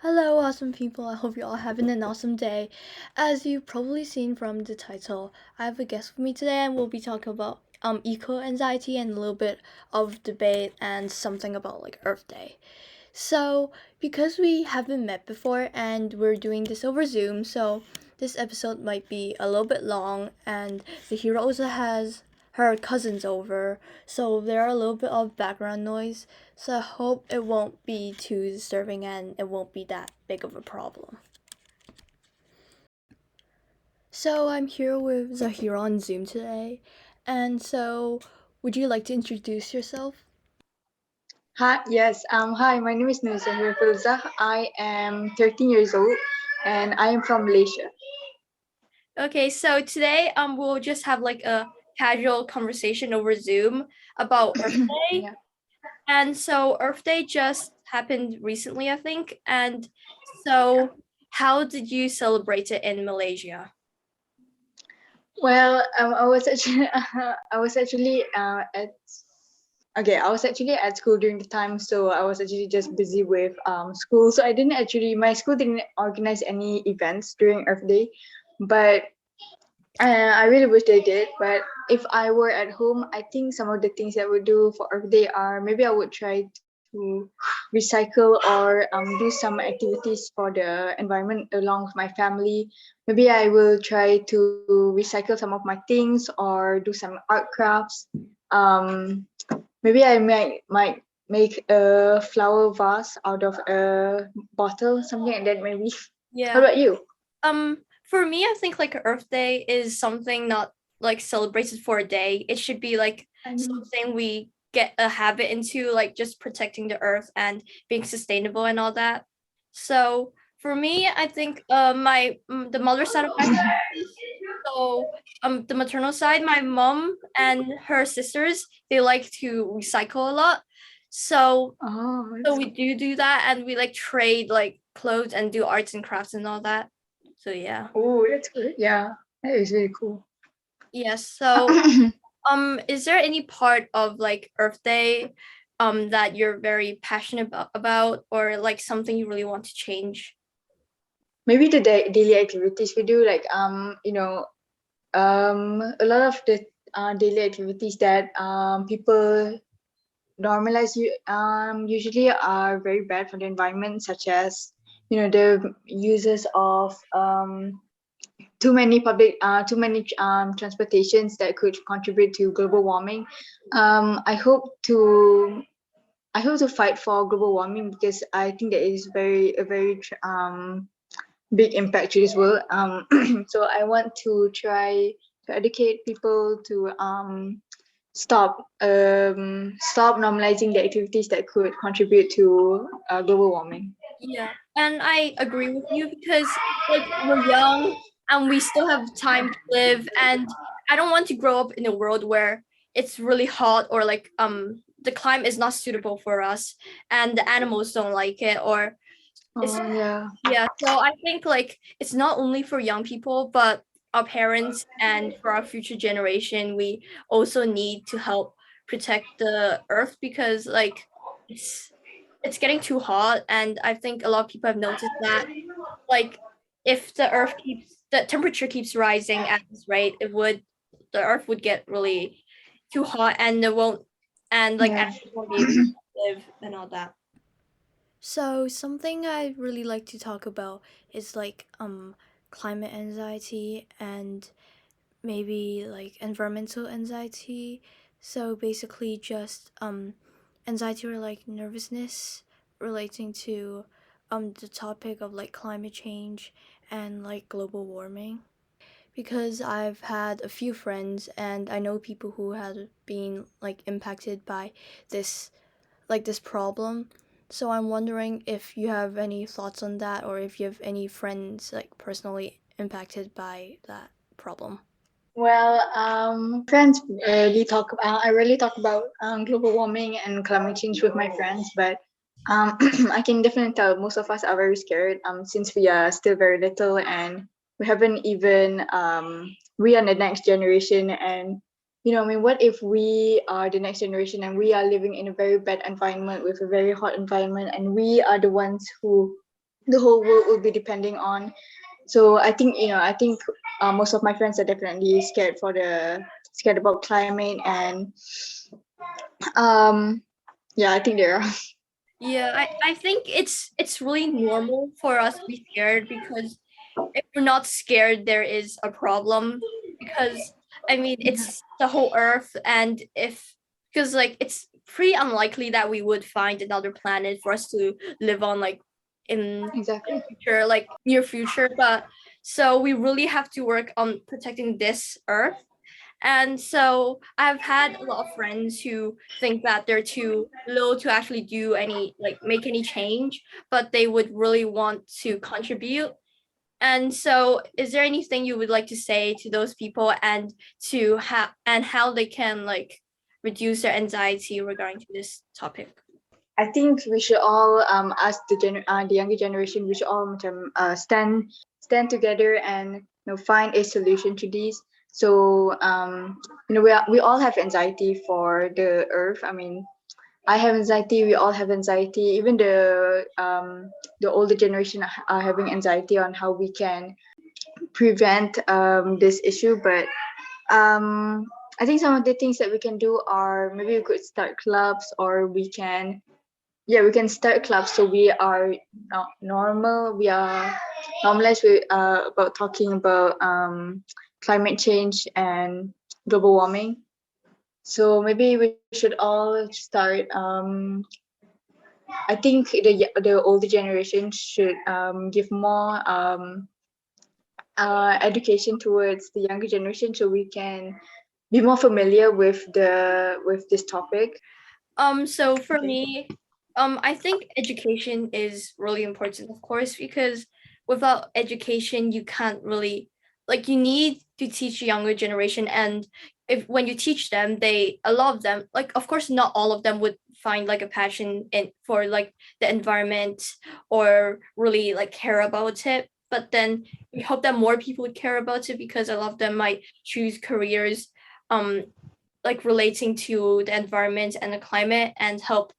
Hello, awesome people. I hope you're all having an awesome day. As you've probably seen from the title, I have a guest with me today, and we'll be talking about eco anxiety and a little bit of debate and something about like Earth Day. So, because we haven't met before and we're doing this over Zoom, so this episode might be a little bit long, and Zahira also has her cousins over, so there are a little bit of background noise. So I hope it won't be too disturbing and it won't be that big of a problem. So I'm here with Zahira on Zoom today, and so would you like to introduce yourself? Hi, yes. Hi, my name is Zahira. I am 13 years old and I am from Malaysia. Okay, so today we'll just have like a casual conversation over Zoom about Earth Day. Yeah. And so Earth Day just happened recently, I think. And so how did you celebrate it in Malaysia? Well, I was actually I was actually at I was actually at school during the time, so I was actually just busy with school. So I didn't actually my school didn't organize any events during Earth Day, but I really wish they did. But if I were at home, I think some of the things that I would do for Earth Day are maybe I would try to recycle or do some activities for the environment along with my family. Maybe I will try to recycle some of my things or do some art crafts. Um, Maybe I might make a flower vase out of a bottle, something like that. Maybe. How Yeah. about you? For me, I think like Earth Day is something not like celebrated for a day. It should be like something we get a habit into, like just protecting the earth and being sustainable and all that. So for me, I think the mother side of my family. So the maternal side, my mom and her sisters, they like to recycle a lot. So Oh, so that's we do that, and we like trade like clothes and do arts and crafts and all that. So yeah. that's good. Yeah, that is really cool. Yes. So is there any part of like Earth Day that you're very passionate about or like something you really want to change? Maybe the daily activities we do, like a lot of the daily activities that people normalize you usually are very bad for the environment, such as the uses of too many transportations that could contribute to global warming. Um, I hope to I hope to fight for global warming because I think that is a very big impact to this world. So I want to try to educate people to stop normalizing the activities that could contribute to global warming. Yeah, and I agree with you because like we're young and we still have time to live, and I don't want to grow up in a world where it's really hot or like the climate is not suitable for us and the animals don't like it or it's Oh yeah. yeah, so I think like it's not only for young people but our parents and for our future generation we also need to help protect the earth because like it's it's getting too hot and I think a lot of people have noticed that like if the temperature keeps rising at this rate the earth would get really too hot and it won't and like Yeah. animals won't be able to live and all that. So something I really like to talk about is like climate anxiety and maybe like environmental anxiety. So basically just anxiety or like nervousness relating to the topic of like climate change and like global warming. Because I've had a few friends and I know people who had been like impacted by this this problem. So I'm wondering if you have any thoughts on that or if you have any friends like personally impacted by that problem. Well, friends really talk. I really talk about global warming and climate change with my friends, but I can definitely tell most of us are very scared. Since we are still very little and we haven't even we are the next generation, and I mean, what if we are the next generation and we are living in a very bad environment with a very hot environment, and we are the ones who the whole world will be depending on. So I think most of my friends are definitely scared about climate, and um yeah, I think they are. Yeah, I think it's really normal for us to be scared because if we're not scared, there is a problem. Because I mean, it's the whole Earth, and if because like it's pretty unlikely that we would find another planet for us to live on, like in Exactly. future, like near future. But so we really have to work on protecting this Earth. And so I've had a lot of friends who think that they're too low to actually do any, like, make any change, but they would really want to contribute. And so, is there anything you would like to say to those people, and how they can like reduce their anxiety regarding to this topic? I think we should all, as the younger generation, we should all stand together and find a solution to these. So we all have anxiety for the earth. I mean, I have anxiety. We all have anxiety. Even the older generation are having anxiety on how we can prevent this issue. But I think some of the things that we can do are, maybe we could start clubs, or we can start clubs, so we are not normal. We are normalized with about talking about climate change and global warming. So maybe we should all start. I think the older generation should give more education towards the younger generation, so we can be more familiar with this topic. So for Okay. me, I think education is really important, of course, because without education, you can't really, like, you need to teach younger generation. And if when you teach them, a lot of them, like, of course, not all of them would find like a passion in for like the environment, or really like care about it. But then we hope that more people would care about it, because a lot of them might choose careers um like relating to the environment and the climate, and help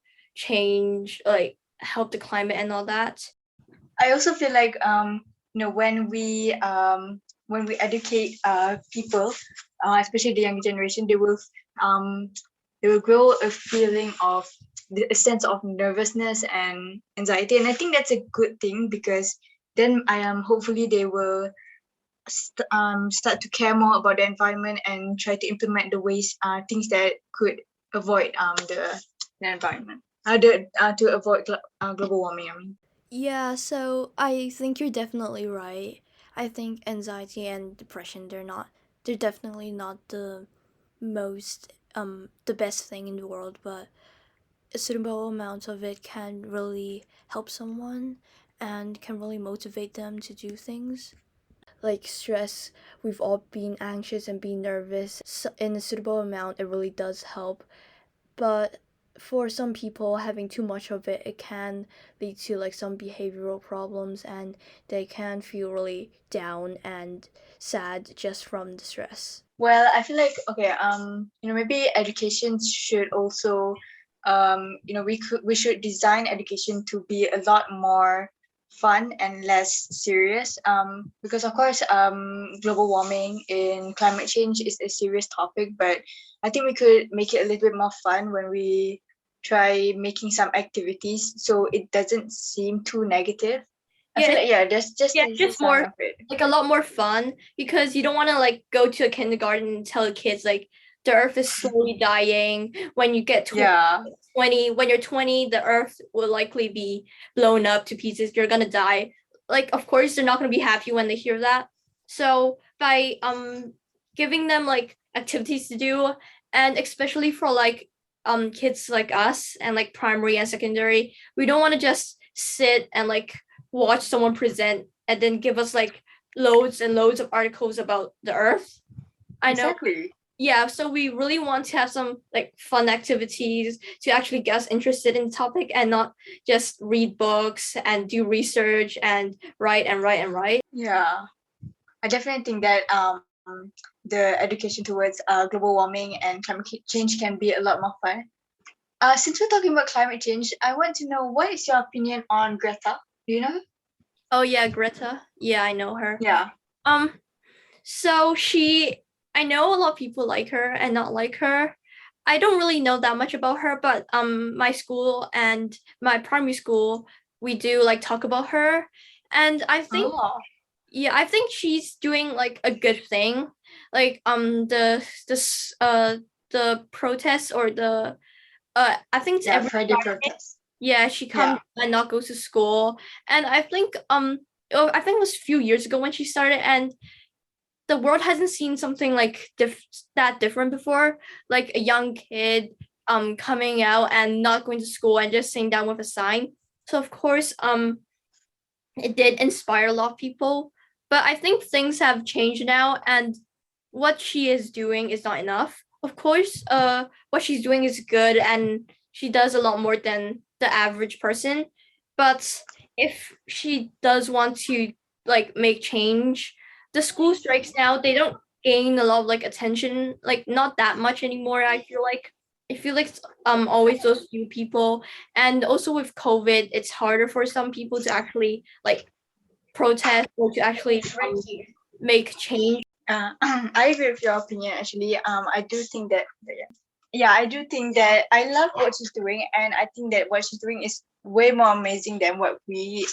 the climate and all that. I also feel like when we educate people, especially the younger generation, um they will grow a feeling of a sense of nervousness and anxiety, and I think that's a good thing, because then I am hopefully they will start to care more about the environment and try to implement the ways things that could avoid the environment, to avoid global warming. I mean. Yeah, so I think you're definitely right. I think anxiety and depression, they're definitely not the best thing in the world, but a suitable amount of it can really help someone and can really motivate them to do things. Like stress, we've all been anxious and been nervous. So in a suitable amount, it really does help. But for some people, having too much of it, it can lead to like some behavioral problems, and they can feel really down and sad just from the stress. Well, I feel like, okay, maybe education should also, we should design education to be a lot more fun and less serious. Because of course, global warming and climate change is a serious topic, but I think we could make it a little bit more fun when we try making some activities, so it doesn't seem too negative. I Yeah, feel like, yeah, there's just yeah, the just design more, of it. like, a lot more fun, because you don't want to like go to a kindergarten and tell the kids like the earth is slowly dying. When you get Yeah. 20, when you're 20, the earth will likely be blown up to pieces. You're gonna die. Like, of course, they're not gonna be happy when they hear that. So by giving them like activities to do, and especially for like kids like us and like primary and secondary, we don't want to just sit and like watch someone present and then give us like loads and loads of articles about the earth. I know. Exactly. Yeah, so we really want to have some like fun activities to actually get us interested in the topic, and not just read books and do research and write and write and write. Yeah. I definitely think that the education towards global warming and climate change can be a lot more fun. Since we're talking about climate change, I want to know, what is your opinion on Greta? Do you know? Oh yeah, Greta. Yeah, I know her. Yeah. Um, so I know a lot of people like her and not like her. I don't really know that much about her, but my school and my primary school, we do like talk about her. And Oh. I think she's doing like a good thing. Like the protests or the I think it's Yeah, every Friday Friday. protest. Yeah, she Yeah. comes and not goes to school. And I think it was a few years ago when she started, and the world hasn't seen something like that different before. Like a young kid coming out and not going to school and just sitting down with a sign. So of course it did inspire a lot of people. But I think things have changed now, and what she is doing is not enough. Of course, what she's doing is good, and she does a lot more than the average person. But if she does want to like make change, the school strikes now, they don't gain a lot of like attention, like not that much anymore. I feel like it's always those few people, and also with COVID, it's harder for some people to actually like protest or to actually make change. I agree with your opinion. Actually, I do think that yeah, I do think that I love what she's doing, and I think that what she's doing is way more amazing than what the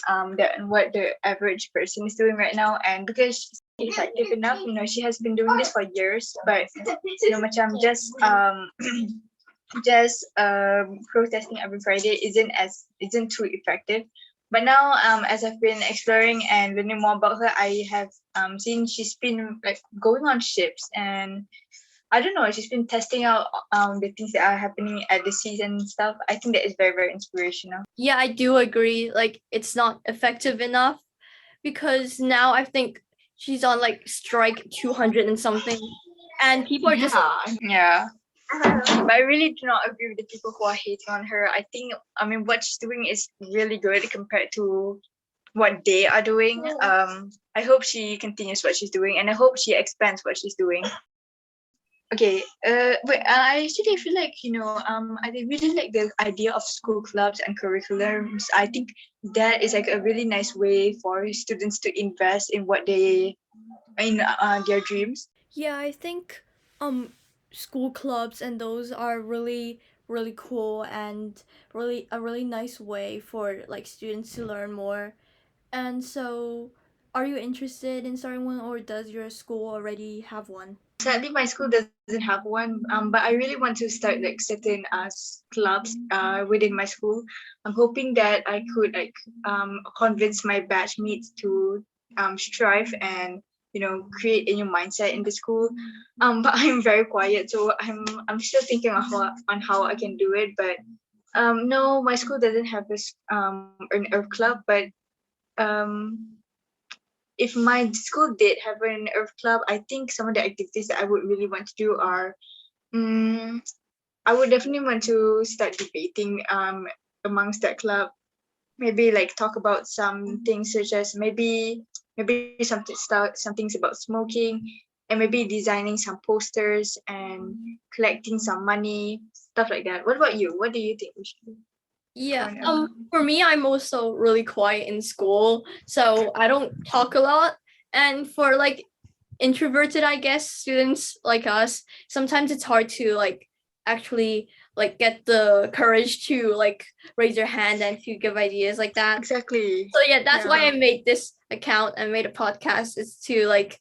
average person is doing right now. And because she's effective enough, she has been doing this for years, but macam just protesting every Friday isn't too effective. But now, as I've been exploring and learning more about her, I have seen she's been like going on ships, and I don't know, she's been testing out the things that are happening at the seas and stuff. I think that is very, very inspirational. Yeah, I do agree. Like, it's not effective enough because now I think she's on like strike 200 and something, and people are just Yeah. But I really do not agree with the people who are hating on her. I mean, what she's doing is really good compared to what they are doing. I hope she continues what she's doing, and I hope she expands what she's doing. Okay, but I actually feel like, I really like the idea of school clubs and curriculums. I think that is like a really nice way for students to invest in their dreams. Yeah, I think school clubs and those are really cool and really a really nice way for like students to learn more. And so, are you interested in starting one, or does your school already have one? Sadly, my school doesn't have one, but I really want to start like certain clubs within my school. I'm hoping that I could convince my batchmates to strive and create a new mindset in the school. But I'm very quiet, so I'm still thinking on how I can do it. But no, my school doesn't have this an earth club, but um if my school did have an earth club, I think some of the activities that I would really want to do are, um, I would definitely want to start debating amongst that club. Maybe like talk about some things such as maybe some things about smoking, and maybe designing some posters and collecting some money, stuff like that. What about you? What do you think we should do? Yeah. For me, I'm also really quiet in school, so I don't talk a lot. And for like introverted, I guess, students like us, sometimes it's hard to like actually like get the courage to like raise your hand and to give ideas like that. Exactly. So yeah, that's why I made this account and made a podcast, is to like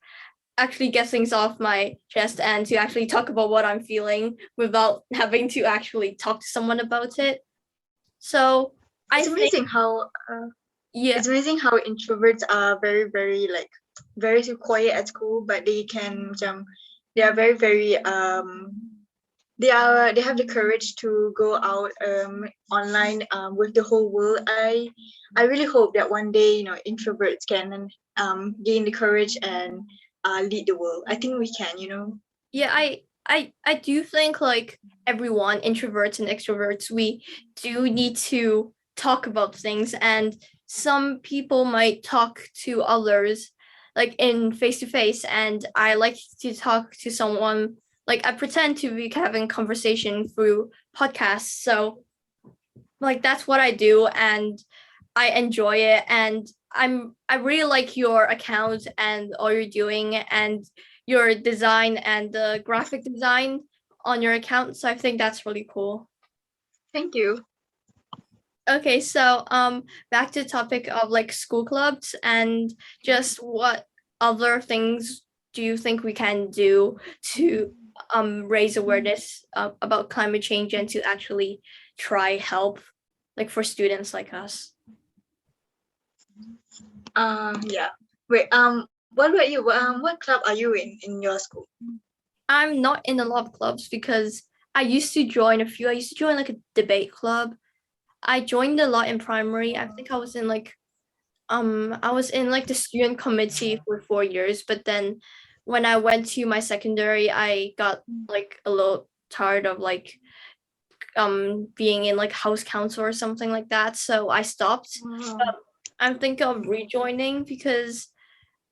actually get things off my chest and to actually talk about what I'm feeling without having to actually talk to someone about it. So I It's think, amazing how yeah, it's amazing how introverts are very, very like very quiet at school, but they are very, very they have the courage to go out online with the whole world. I really hope that one day introverts can gain the courage and lead the world. I think we can. yeah, I do think like everyone, introverts and extroverts, we do need to talk about things, and some people might talk to others like in face to face, and I like to talk to someone, like I pretend to be having conversation through podcasts. So like that's what I do, and I enjoy it, and I really like your account and all you're doing and your design and the graphic design on your account. So I think that's really cool. Thank you. Okay, so back to the topic of like school clubs and just what other things do you think we can do to raise awareness about climate change and to actually try help like for students like us? Yeah. Wait. What about you? What club are you in your school? I'm not in a lot of clubs because I used to join a few. I used to join like a debate club. I joined a lot in primary. I think I was in like the student committee for 4 years, but then when I went to my secondary, I got like a little tired of like being in like house council or something like that. So I stopped. But I'm thinking of rejoining because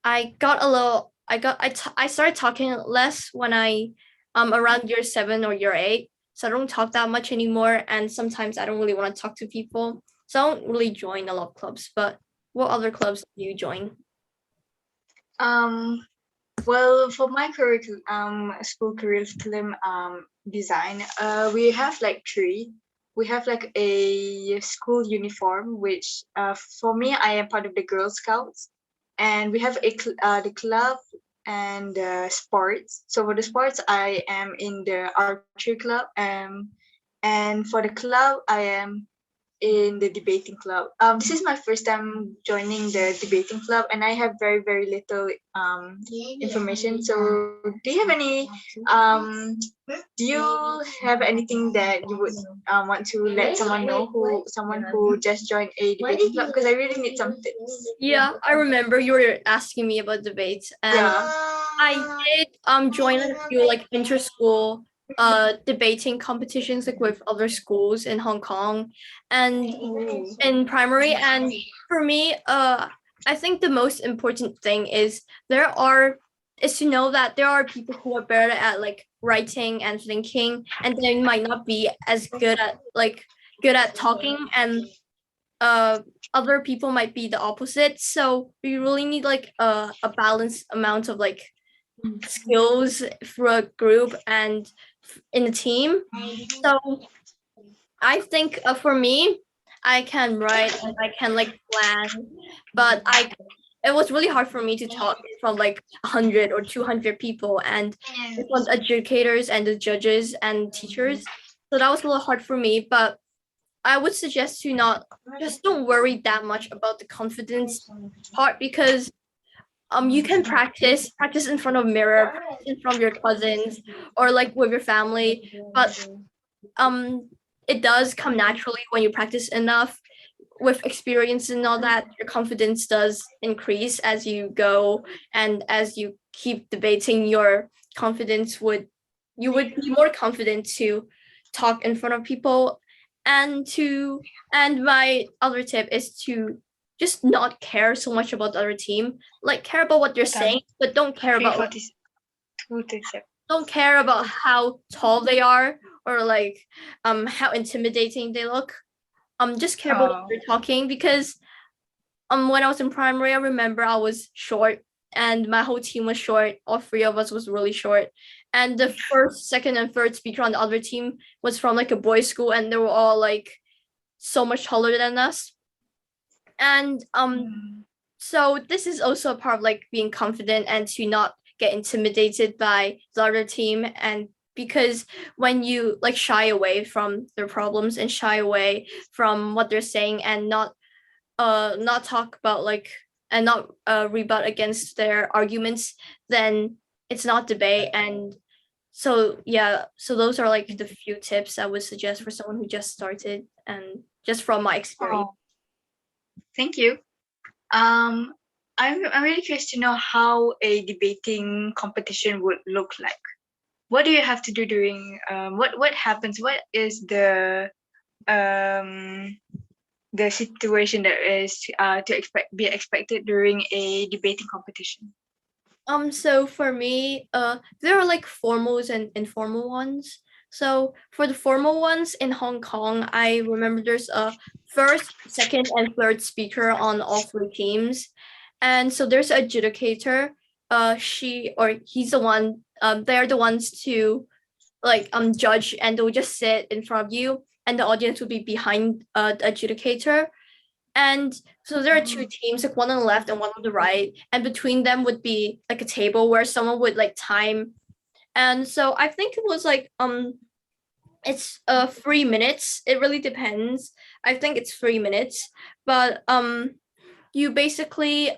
I got a little I started talking less when I around year 7 or year 8. So I don't talk that much anymore and sometimes I don't really want to talk to people. So I don't really join a lot of clubs, but what other clubs do you join? Um, well, for my curriculum, school curriculum design, we have like three. We have like a school uniform, which for me, I am part of the Girl Scouts, and we have the club and sports. So for the sports, I am in the archery club, and for the club, I am in the debating club. This is my first time joining the debating club, and I have very little information. So, do you have any um, do you have anything that you would want to let someone who just joined a debating club? Because I really need some tips. Yeah, I remember you were asking me about debates and Yeah. I did join like a few like inter-school debating competitions like with other schools in Hong Kong and in primary. And for me, I think the most important thing is to know that there are people who are better at like writing and thinking and they might not be as good at talking and uh other people might be the opposite. So we really need like a balanced amount of like skills for a group and in a team. So I think for me, I can write and I can like plan, but it was really hard for me to talk in front of like 100 or 200 people and in front of educators and the judges and teachers. So that was a little hard for me, but I would suggest to not just don't worry that much about the confidence part because you can practice in front of a mirror, practice in front of your cousins or like with your family, but um it does come naturally when you practice enough with experience and all that. Your confidence does increase as you go and as you keep debating your confidence would you would be more confident to talk in front of people and to and my other tip is to just not care so much about the other team, like care about what they're saying but don't care about how tall they are or like how intimidating they look. Just care about what they're talking because when I was in primary I remember I was short and my whole team was short. All three of us was really short. And the first, second, and third speaker on the other team was from like a boys' school and they were all like so much taller than us. And so this is also a part of like being confident and to not get intimidated by the other team and because when you like shy away from their problems and shy away from what they're saying and not talk about like and not rebut against their arguments, then it's not debate. And so yeah, so those are like the few tips I would suggest for someone who just started and just from my experience. Thank you. Um, I'm really curious to know how a debating competition would look like. What do you have to do during what happens? What is um the situation that is to be expected during a debating competition? So for me, there are like formals and informal ones. So for the formal ones in Hong Kong, I remember there's a first, second, and third speaker on all three teams. And so there's an adjudicator. She or he's the one, they're the ones to like judge, and they'll just sit in front of you and the audience will be behind the adjudicator. And so there are two teams, like one on the left and one on the right, and between them would be like a table where someone would like time. And so I think it was like it's 3 minutes. It really depends. I think it's 3 minutes, but you basically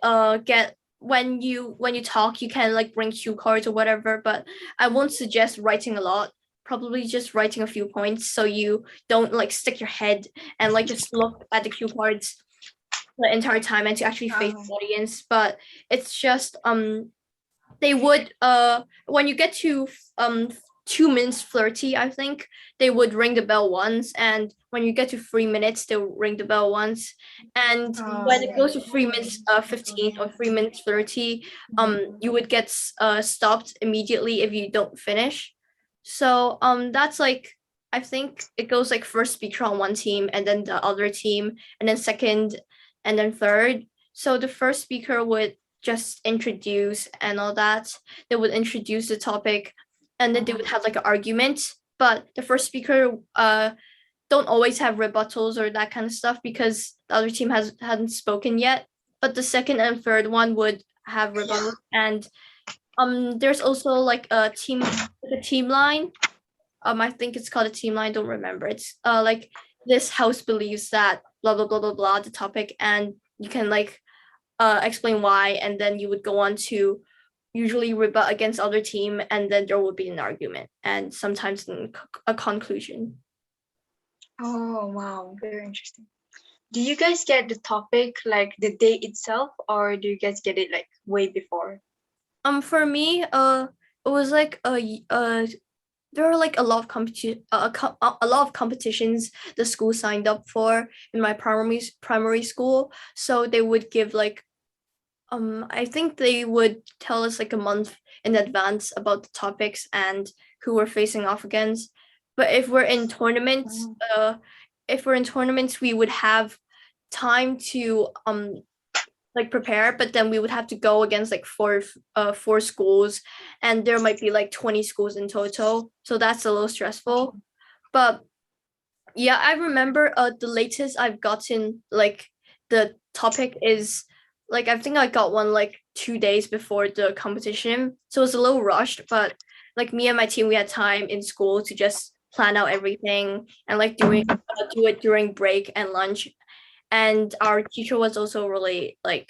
get when you talk, you can like bring cue cards or whatever. But I won't suggest writing a lot. Probably just writing a few points so you don't like stick your head and like just look at the cue cards the entire time and to actually face the audience. But it's just they would when you get to 2 minutes 30, I think they would ring the bell once, and when you get to 3 minutes they'll ring the bell once, and when it goes to 3 minutes 15 or 3 minutes 30, you would get stopped immediately if you don't finish. So that's like, I think it goes like first speaker on one team and then the other team and then second and then third. So the first speaker would just introduce and all that. They would introduce the topic and then they would have like an argument. But the first speaker don't always have rebuttals or that kind of stuff because the other team hadn't spoken yet. But the second and third one would have rebuttals. And there's also like a team line. I think it's called a team line, don't remember. It's like this house believes that blah blah blah blah blah the topic, and you can like explain why, and then you would go on to usually rebut against other team, and then there would be an argument and sometimes a conclusion. Oh wow, very interesting. Do you guys get the topic like the day itself, or do you guys get it like way before? For me, it was like there are like a lot of a lot of competitions the school signed up for in my primary school. So they would give like I think they would tell us like a month in advance about the topics and who we're facing off against. But if we're in tournaments, we would have time to like prepare, but then we would have to go against like four schools, and there might be like 20 schools in total. So that's a little stressful. But yeah, I remember the latest I've gotten like the topic is like I think I got one like 2 days before the competition. So it's a little rushed, but like me and my team, we had time in school to just plan out everything and like do it during break and lunch. And our teacher was also really like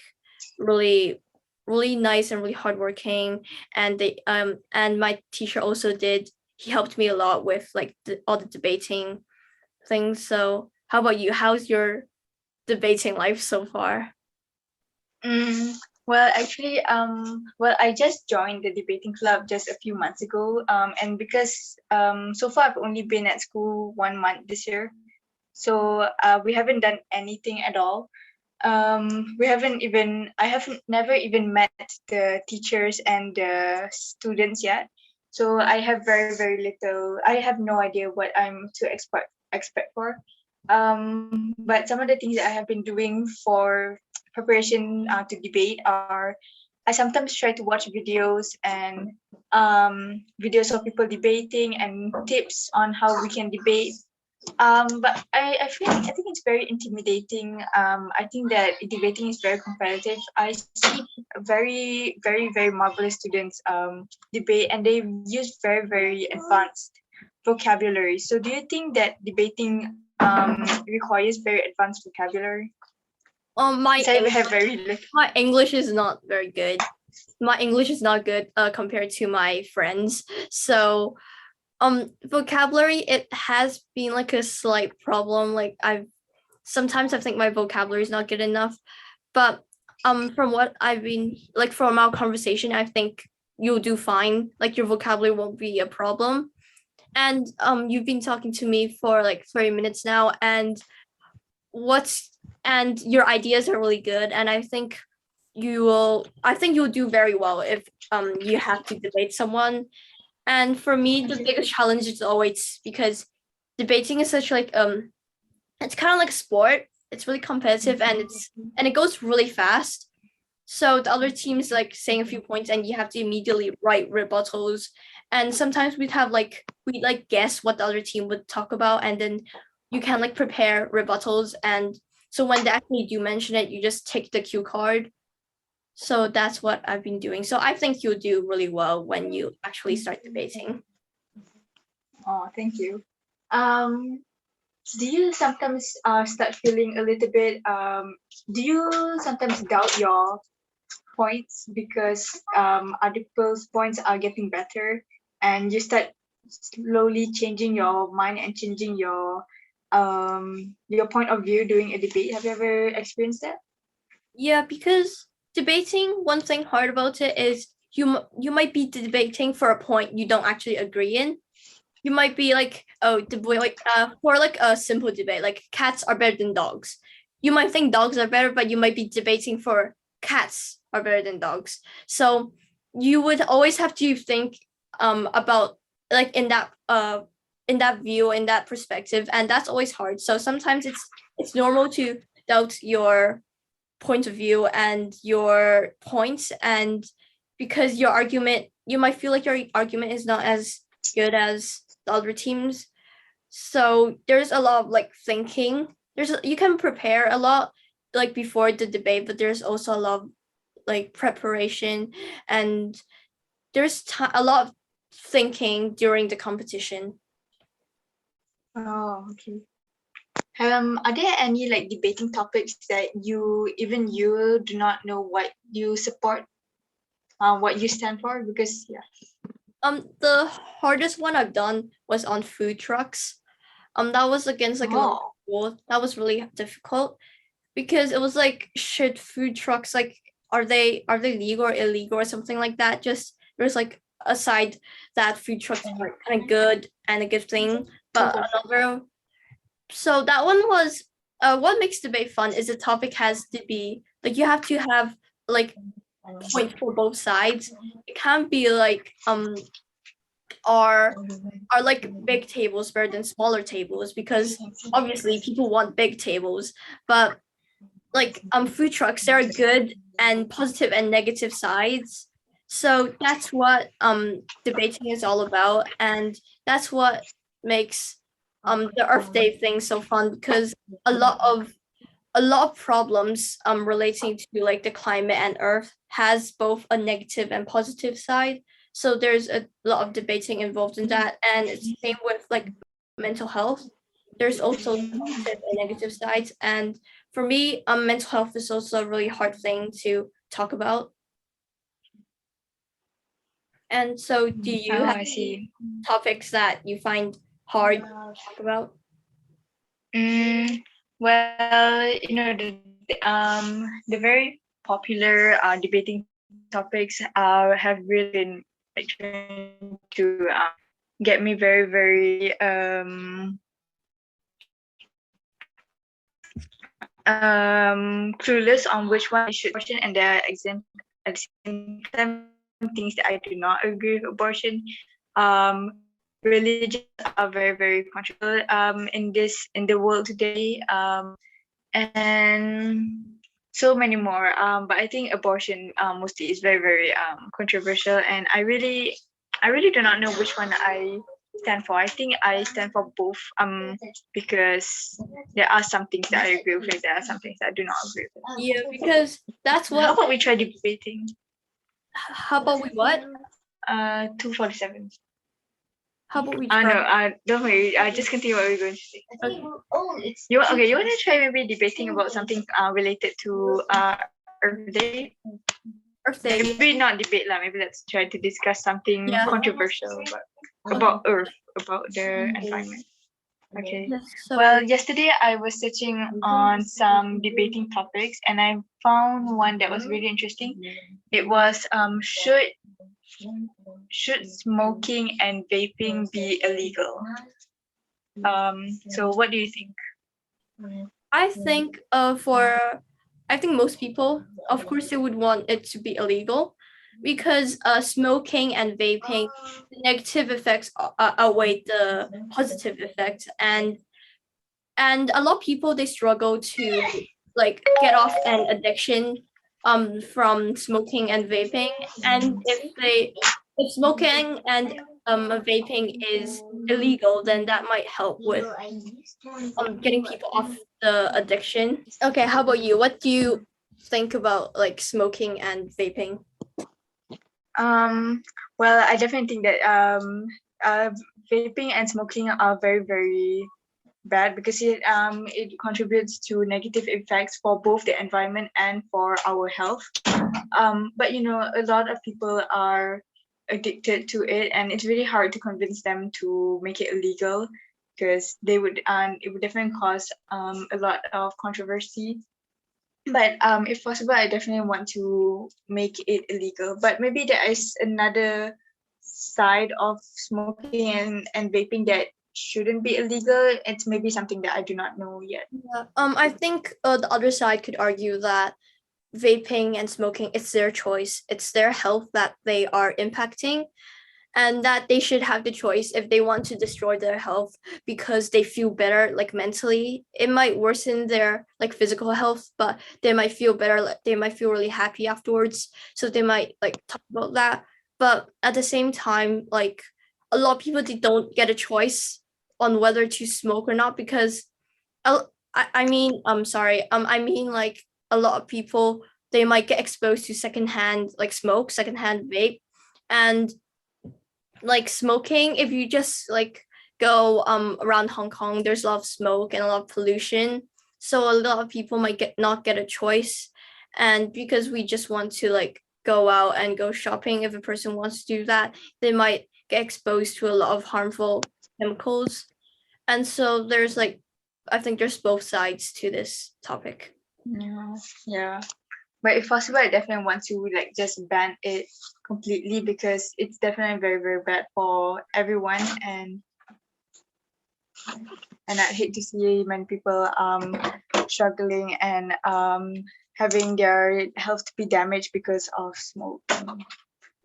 really really nice and really hardworking. And they and my teacher also did he helped me a lot with like all the debating things. So how about you? How's your debating life so far? Well, actually, well, I just joined the debating club just a few months ago. And because so far I've only been at school 1 month this year, so we haven't done anything at all. I haven't never even met the teachers and the students yet. So I have very little. I have no idea what I'm to expect for. But some of the things that I have been doing for preparation to debate are I sometimes try to watch videos and videos of people debating and tips on how we can debate. But I think it's very intimidating. I think that debating is very competitive. I see very marvelous students debate, and they use very advanced vocabulary. So do you think that debating requires very advanced vocabulary? My I have very little. my English is not very good. My English is not good compared to my friends. So vocabulary, it has been like a slight problem. Like I think my vocabulary is not good enough. But from what I've been like from our conversation, I think you'll do fine. Like your vocabulary won't be a problem. And you've been talking to me for like 30 minutes now, and what's and your ideas are really good, and I think you'll do very well if you have to debate someone. And for me, the biggest challenge is always because debating is such like it's kind of like a sport. It's really competitive and it goes really fast. So the other team is like saying a few points and you have to immediately write rebuttals. And sometimes we'd like guess what the other team would talk about and then you can like prepare rebuttals and so when they actually do mention it, you just take the cue card. So that's what I've been doing. So I think you'll do really well when you actually start debating. Oh, thank you. Do you sometimes start feeling a little bit do you sometimes doubt your points because other people's points are getting better and you start slowly changing your mind and changing your point of view during a debate? Have you ever experienced that? Yeah, because debating, one thing hard about it is you might be debating for a point you don't actually agree in. You might be like, oh, for like a simple debate, like cats are better than dogs. You might think dogs are better, but you might be debating for cats are better than dogs. So you would always have to think about like in that view, in that perspective, and that's always hard. So sometimes it's normal to doubt your point of view and your points and because your argument you might feel like your argument is not as good as the other teams so there's a lot of like thinking you can prepare a lot like before the debate but there's also a lot of like preparation and there's a lot of thinking during the competition. Oh, okay. Are there any like debating topics that you do not know what you support, what you stand for? Because yeah. The hardest one I've done was on food trucks. That was against like another Oh. school. That was really difficult because it was like should food trucks like are they legal or illegal or something like that? Just there's like a side that food trucks are kind of good and a good thing, but another so that one was what makes debate fun is the topic has to be like you have to have like point for both sides. It can't be like are are like big tables better than smaller tables because obviously people want big tables but like food trucks there are good and positive and negative sides so that's what debating is all about and that's what makes the earth day thing so fun because a lot of a lot of problems relating to like the climate and earth has both a negative and positive side so there's a lot of debating involved in that and it's the same with like mental health there's also positive and negative sides and for me mental health is also a really hard thing to talk about and so do you Oh, have I see. topics that you find hard to talk about. Well, the very popular debating topics have really been like trying to get me very, very clueless on which one I should abortion, and there are exam at the same time things that I do not agree with abortion. Religions are very, very controversial in the world today. And so many more. But I think abortion mostly is very, very controversial, and I really do not know which one I stand for. I think I stand for both. Because there are some things that I agree with, and there are some things that I do not agree with. Yeah, because that's How what about we try debating? how about we what 2:47. how about we No, try don't worry. Just continue what we're going to say. okay. You want to try maybe debating about something related to Earth Day? Earth Day. Maybe not debate lah. Maybe let's try to discuss something Yeah. controversial about Earth, about the environment. Okay. Yes, so Well, yesterday I was searching on some debating topics and I found one that was really interesting. It was should smoking and vaping be illegal? So what do you think? I think for I think most people, of course, they would want it to be illegal because smoking and vaping, the negative effects outweigh the positive effects, and a lot of people they struggle to like get off an addiction from smoking and vaping, and if smoking and vaping is illegal, then that might help with getting people off the addiction. Okay, how about you? What do you think about like smoking and vaping? Um, well, I definitely think that uh, vaping and smoking are very, very bad because it contributes to negative effects for both the environment and for our health. But a lot of people are addicted to it, and it's really hard to convince them to make it illegal because it would definitely cause a lot of controversy. But if possible, I definitely want to make it illegal. But maybe there is another side of smoking and vaping that shouldn't be illegal. It's maybe something that I do not know yet. Yeah. I think the other side could argue that vaping and smoking, it's their choice. It's their health that they are impacting, and that they should have the choice if they want to destroy their health because they feel better like mentally. It might worsen their like physical health, but they might feel better, like they might feel really happy afterwards. So they might like talk about that. But at the same time, like a lot of people they don't get a choice on whether to smoke or not because I mean, I'm sorry. I mean, like a lot of people, they might get exposed to secondhand like smoke, secondhand vape, and like smoking. If you just like go around Hong Kong, there's a lot of smoke and a lot of pollution, so a lot of people might not get a choice, and because we just want to like go out and go shopping, if a person wants to do that, they might get exposed to a lot of harmful chemicals, and so there's like I think there's both sides to this topic. Yeah. But if possible, I definitely want to like just ban it completely because it's definitely very, very bad for everyone, and I hate to see many people struggling and having their health to be damaged because of smoke.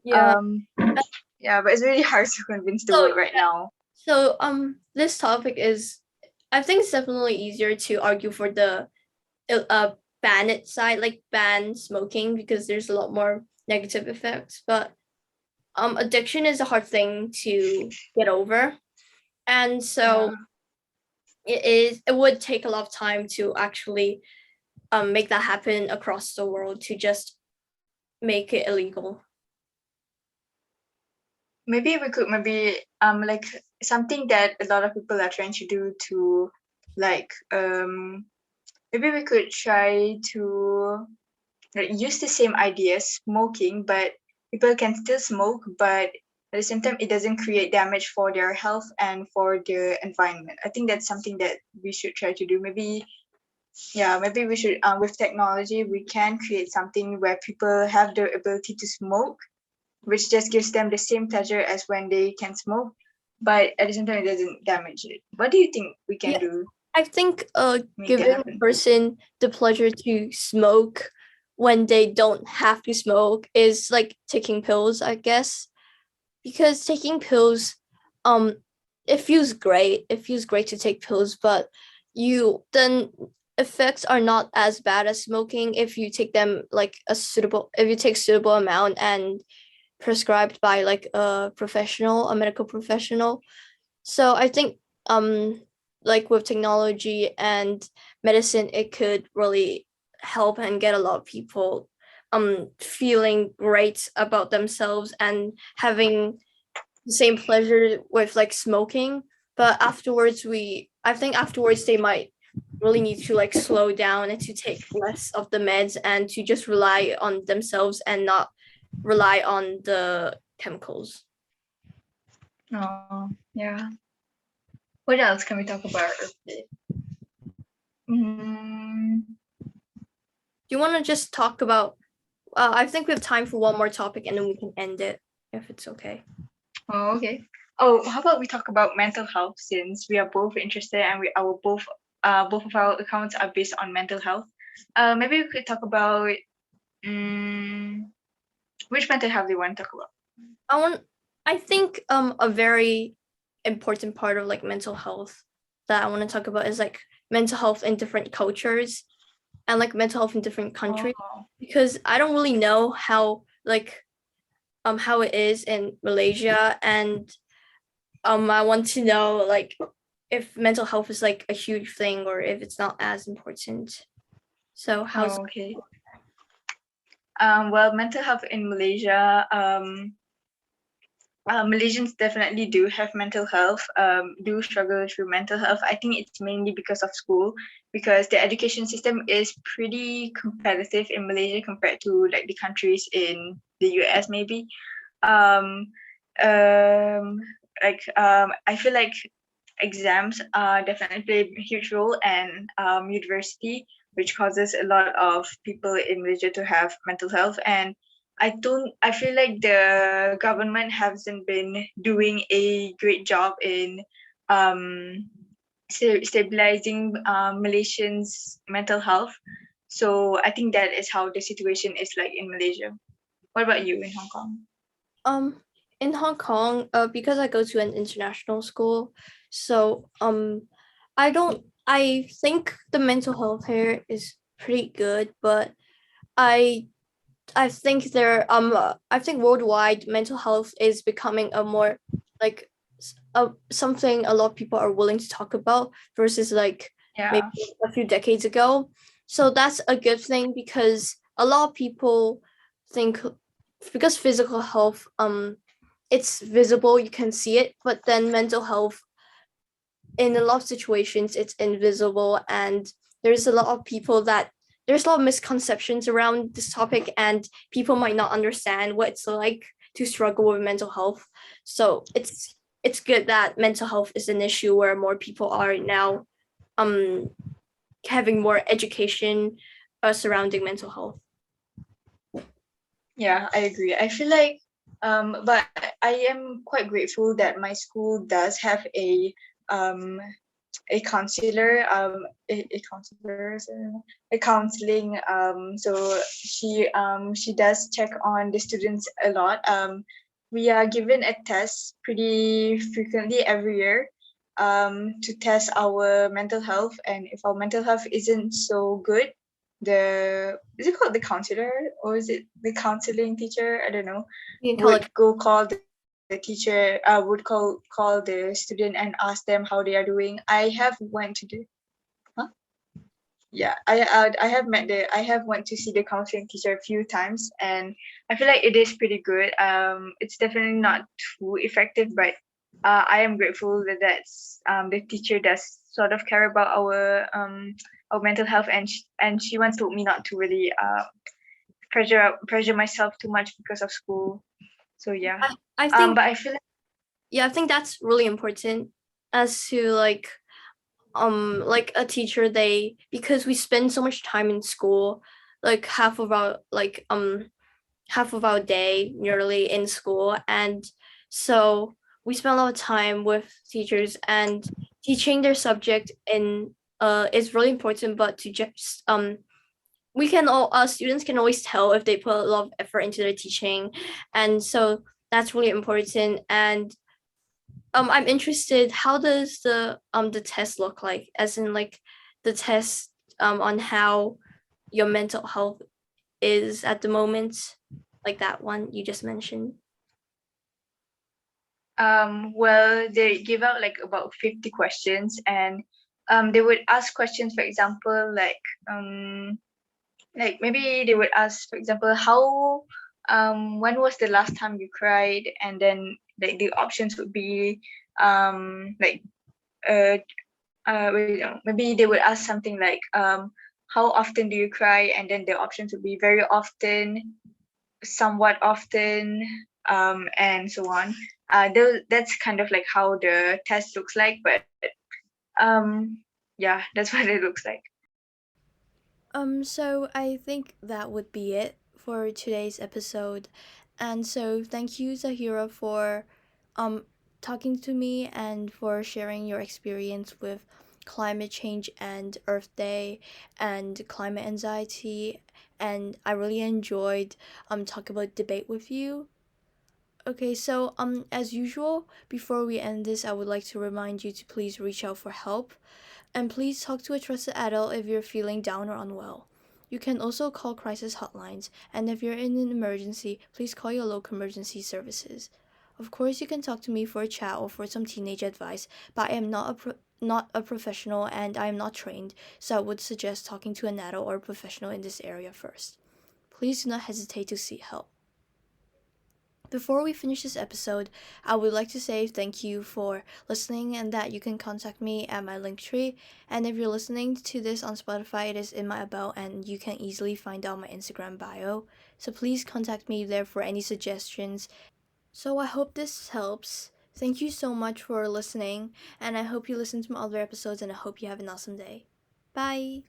Yeah. Yeah, but it's really hard to convince the So world right now. so this topic is, I think it's definitely easier to argue for the ban it side, like ban smoking, because there's a lot more negative effects. But addiction is a hard thing to get over, and so it would take a lot of time to actually make that happen across the world to just make it illegal. Maybe we could like something that a lot of people are trying to do to like maybe we could try to like, use the same idea, smoking, but people can still smoke, but at the same time, it doesn't create damage for their health and for their environment. I think that's something that we should try to do. Maybe we should, with technology, we can create something where people have the ability to smoke, which just gives them the same pleasure as when they can smoke, but at the same time, it doesn't damage it. What do you think we can Yeah, do I think to make that giving a happen? person the pleasure to smoke when they don't have to smoke is like taking pills, I guess, because taking pills, um it feels great, it feels great to take pills, but you then effects are not as bad as smoking if you take them like if you take suitable amount and prescribed by like a medical professional. So I think like with technology and medicine, it could really help and get a lot of people feeling great about themselves and having the same pleasure with like smoking. But afterwards I think afterwards they might really need to like slow down and to take less of the meds and to just rely on themselves and not rely on the chemicals. Oh, yeah. What else can we talk about? Mm, Do you want to just talk about I think we have time for one more topic and then we can end it if it's okay. oh, okay. Oh, how about we talk about mental health since we are both interested and both of our accounts are based on mental health. Maybe we could talk about um, Which mental health do you want to talk about? I think a very important part of like mental health that I want to talk about is like mental health in different cultures and like mental health in different countries, Oh. because I don't really know how it is in Malaysia, and I want to know like if mental health is like a huge thing or if it's not as important. So how's Oh, okay. Well, mental health in Malaysia, Malaysians definitely do have mental health, do struggle through mental health. I think it's mainly because of school, because the education system is pretty competitive in Malaysia compared to like the countries in the US maybe. Um, I feel like exams definitely play a huge role, and university, which causes a lot of people in Malaysia to have mental health. And I feel like the government hasn't been doing a great job in um, stabilizing Malaysians' mental health. So I think that is how the situation is like in Malaysia. What about you in Hong Kong? um in Hong Kong, because I go to an international school, so I think the mental health here is pretty good, but I I think worldwide mental health is becoming a more like something a lot of people are willing to talk about versus like maybe Yeah. a few decades ago. So that's a good thing because a lot of people think, because physical health it's visible, you can see it, but then mental health in a lot of situations it's invisible, and there's a lot of people that there's a lot of misconceptions around this topic, and people might not understand what it's like to struggle with mental health. So it's good that mental health is an issue where more people are now um having more education surrounding mental health. Yeah, I agree. I feel like, but I am quite grateful that my school does have um, a counselor, a counselor, a counseling. So she does check on the students a lot. We are given a test pretty frequently every year, to test our mental health, and if our mental health isn't so good, the is it called the counselor or is it the counseling teacher? I don't know. You can call Would it. go call the teacher. Would call the student and ask them how they are doing. I have went to the huh? Yeah, I have I have went to see the counseling teacher a few times, and I feel like it is pretty good. It's definitely not too effective, but I am grateful that the teacher does sort of care about our mental health, and she once told me not to really pressure myself too much because of school. So yeah. I think But I feel yeah, I think that's really important as to like a teacher, they, because we spend so much time in school, like half of our day nearly in school, and so we spend a lot of time with teachers, and teaching their subject in is really important, but to just we can all students can always tell if they put a lot of effort into their teaching, and so that's really important. And I'm interested, how does the test look like, as in like the test on how your mental health is at the moment, like that one you just mentioned. well, they give out like about 50 questions, and they would ask questions, for example, like maybe they would ask, for example, how when was the last time you cried, and then like the options would be like uh maybe they would ask something like how often do you cry, and then the options would be very often, somewhat often, and so on. That's kind of like how the test looks like, but yeah, that's what it looks like. So I think that would be it for today's episode. And so thank you, Zahira, for um talking to me and for sharing your experience with climate change and Earth Day and climate anxiety, and I really enjoyed talking about debate with you. Okay, so as usual, before we end this, I would like to remind you to please reach out for help. And please talk to a trusted adult if you're feeling down or unwell. You can also call crisis hotlines, and if you're in an emergency, please call your local emergency services. Of course, you can talk to me for a chat or for some teenage advice, but I am not a professional and I am not trained, so I would suggest talking to an adult or a professional in this area first. Please do not hesitate to seek help. Before we finish this episode, I would like to say thank you for listening and that you can contact me at my Linktree. And if you're listening to this on Spotify, it is in my about and you can easily find out my Instagram bio. So please contact me there for any suggestions. So I hope this helps. Thank you so much for listening, and I hope you listen to my other episodes, and I hope you have an awesome day. Bye!